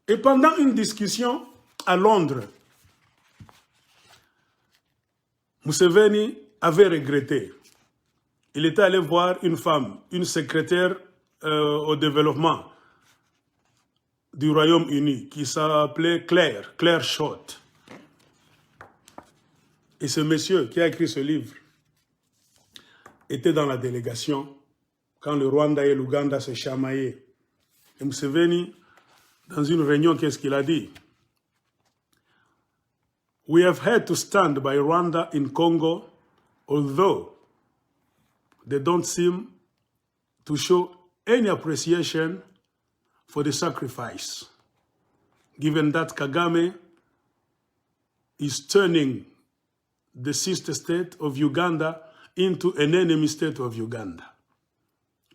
Et pendant une discussion à Londres, Museveni avait regretté. Il était allé voir une femme, une secrétaire au développement du Royaume-Uni, qui s'appelait Claire Short. Et ce monsieur qui a écrit ce livre était dans la délégation quand le Rwanda et l'Ouganda se chamaillaient. Et Museveni, dans une réunion, qu'est-ce qu'il a dit? We have had to stand by Rwanda in Congo, although they don't seem to show any appreciation for the sacrifice, given that Kagame is turning the sister state of Uganda into an enemy state of Uganda.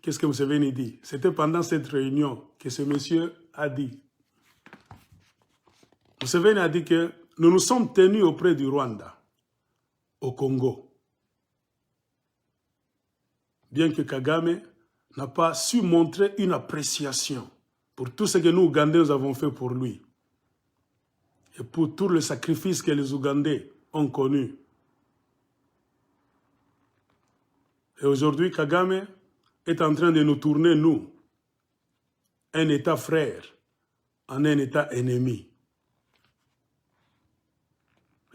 Qu'est-ce que Museveni dit? C'était pendant cette réunion que ce monsieur a dit. Museveni a dit que nous nous sommes tenus auprès du Rwanda, au Congo. Bien que Kagame n'a pas su montrer une appréciation pour tout ce que nous, Ougandais, nous avons fait pour lui. Et pour tout le sacrifice que les Ougandais ont connu. Et aujourd'hui, Kagame est en train de nous tourner, nous, un État frère, en un État ennemi.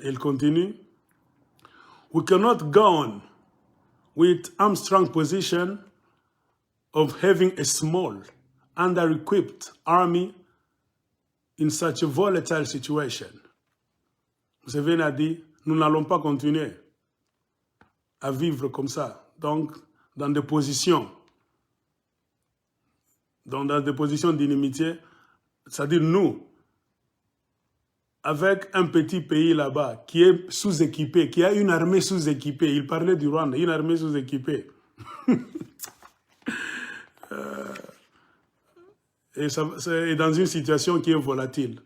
Et il continue. We cannot go on with Armstrong's position of having a small, under-equipped army in such a volatile situation. Museveni a dit, nous n'allons pas continuer à vivre comme ça. Donc, dans des positions d'inimitié, c'est-à-dire nous, avec un petit pays là-bas qui est sous-équipé, qui a une armée sous-équipée, il parlait du Rwanda, une armée sous-équipée. Et c'est dans une situation qui est volatile.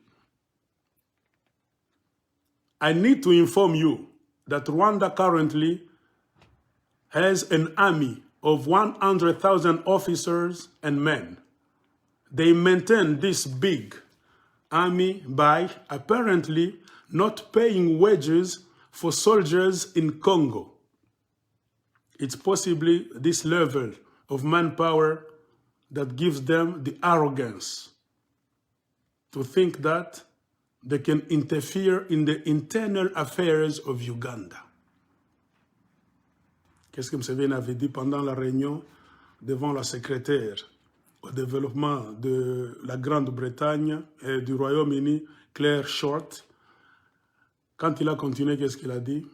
I need to inform you that Rwanda currently has an army of 100,000 officers and men. They maintain this big army by apparently not paying wages for soldiers in Congo. It's possibly this level of manpower that gives them the arrogance to think that they can interfere in the internal affairs of Uganda. Qu'est-ce que Museveni avait dit pendant la réunion devant la secrétaire au développement de la Grande-Bretagne et du Royaume-Uni, Claire Short? Quand il a continué, qu'est-ce qu'il a dit?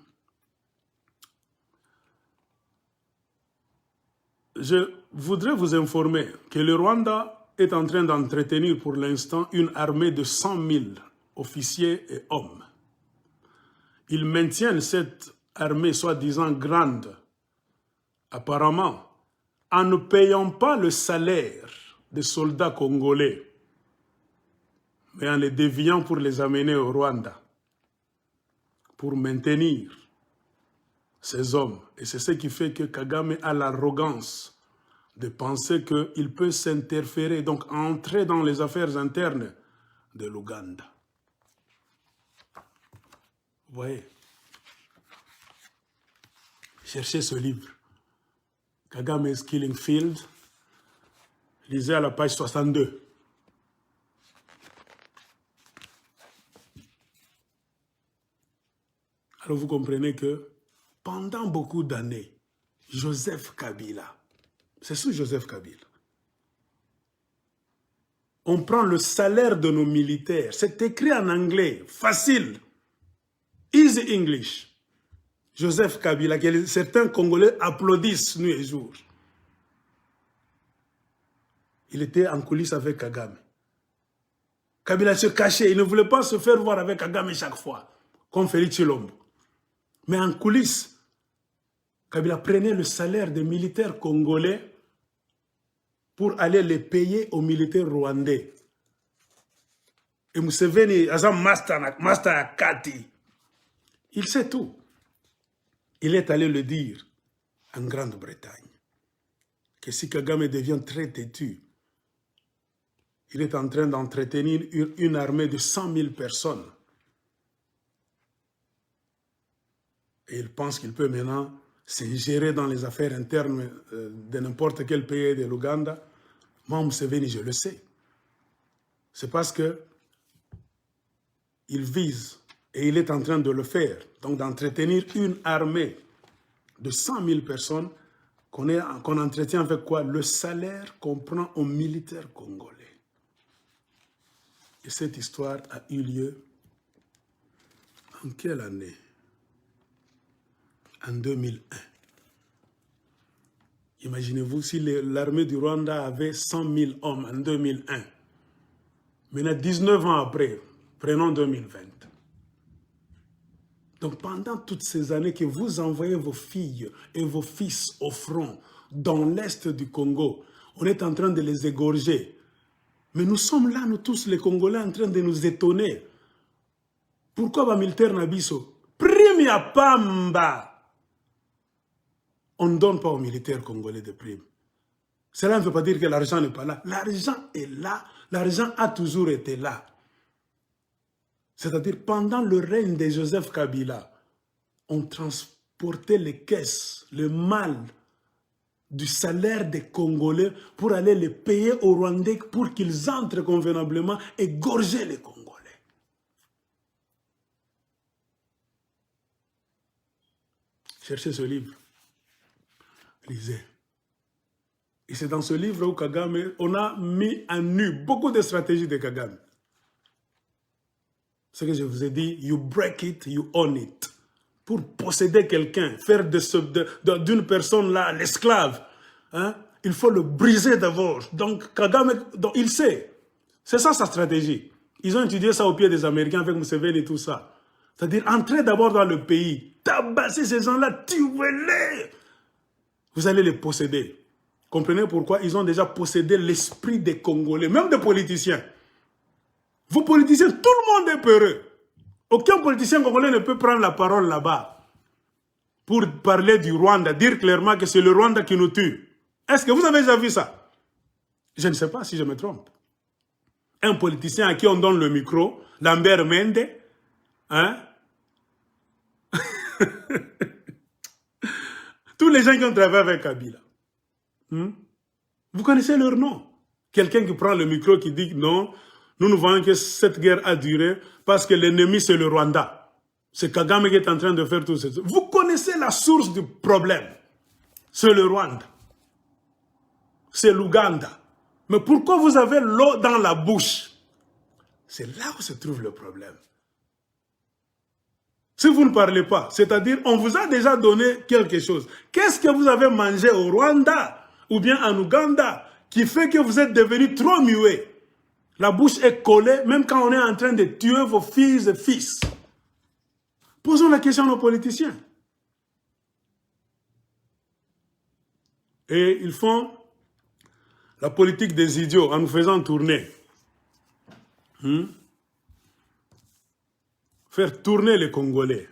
Je voudrais vous informer que le Rwanda est en train d'entretenir pour l'instant une armée de 100 000 officiers et hommes. Ils maintiennent cette armée soi-disant grande, apparemment, en ne payant pas le salaire des soldats congolais, mais en les déviant pour les amener au Rwanda, pour maintenir ces hommes. Et c'est ce qui fait que Kagame a l'arrogance de penser qu'il peut s'interférer, donc entrer dans les affaires internes de l'Ouganda. Vous voyez, cherchez ce livre. Kagame's Killing Field, lisez à la page 62. Alors vous comprenez que pendant beaucoup d'années, Joseph Kabila, c'est sous Joseph Kabila, on prend le salaire de nos militaires, c'est écrit en anglais, facile, easy English. Joseph Kabila, que certains Congolais applaudissent nuit et jour. Il était en coulisses avec Kagame. Kabila se cachait, il ne voulait pas se faire voir avec Kagame chaque fois, comme Félix Tshilombo. Mais en coulisses, Kabila prenait le salaire des militaires congolais pour aller les payer aux militaires rwandais. Et Museveni, Azam Master Akati, il sait tout. Il est allé le dire en Grande-Bretagne que si Kagame devient très têtu, il est en train d'entretenir une armée de 100 000 personnes. Et il pense qu'il peut maintenant s'ingérer dans les affaires internes de n'importe quel pays de l'Ouganda. Moi, Museveni, je le sais. C'est parce que il vise, et il est en train de le faire, donc d'entretenir une armée de 100 000 personnes qu'on entretient avec quoi? Le salaire qu'on prend aux militaires congolais. Et cette histoire a eu lieu en quelle année? En 2001. Imaginez-vous si l'armée du Rwanda avait 100 000 hommes en 2001. Maintenant, 19 ans après, prenons 2020. Donc pendant toutes ces années que vous envoyez vos filles et vos fils au front dans l'est du Congo, on est en train de les égorger. Mais nous sommes là, nous tous les Congolais, en train de nous étonner. Pourquoi les militaires Nabiso? Prime à Pamba. On ne donne pas aux militaires congolais de primes. Cela ne veut pas dire que l'argent n'est pas là. L'argent est là. L'argent a toujours été là. C'est-à-dire, pendant le règne de Joseph Kabila, on transportait les caisses, le mal du salaire des Congolais pour aller les payer aux Rwandais pour qu'ils entrent convenablement et égorger les Congolais. Cherchez ce livre. Lisez. Et c'est dans ce livre où Kagame, on a mis à nu beaucoup de stratégies de Kagame. Ce que je vous ai dit, you break it, you own it. Pour posséder quelqu'un, faire d'une personne là l'esclave, hein, il faut le briser d'abord. Donc Kagame, il sait. C'est ça sa stratégie. Ils ont étudié ça au pied des Américains avec Museveni et tout ça. C'est-à-dire entrer d'abord dans le pays, tabasser ces gens-là, tuez-les. Vous allez les posséder. Comprenez pourquoi ils ont déjà possédé l'esprit des Congolais, même des politiciens. Vous politiciens, tout le monde est peureux. Aucun politicien congolais ne peut prendre la parole là-bas pour parler du Rwanda, dire clairement que c'est le Rwanda qui nous tue. Est-ce que vous avez déjà vu ça? Je ne sais pas si je me trompe. Un politicien à qui on donne le micro, Lambert Mende, hein? Tous les gens qui ont travaillé avec Kabila. Vous connaissez leur nom. Quelqu'un qui prend le micro qui dit non, nous ne voyons que cette guerre a duré parce que l'ennemi c'est le Rwanda. C'est Kagame qui est en train de faire tout ça. Vous connaissez la source du problème. C'est le Rwanda. C'est l'Ouganda. Mais pourquoi vous avez l'eau dans la bouche? C'est là où se trouve le problème. Si vous ne parlez pas, c'est-à-dire on vous a déjà donné quelque chose. Qu'est-ce que vous avez mangé au Rwanda ou bien en Ouganda qui fait que vous êtes devenu trop muet? La bouche est collée même quand on est en train de tuer vos filles et fils. Posons la question à nos politiciens. Et ils font la politique des idiots en nous faisant tourner. Faire tourner les Congolais.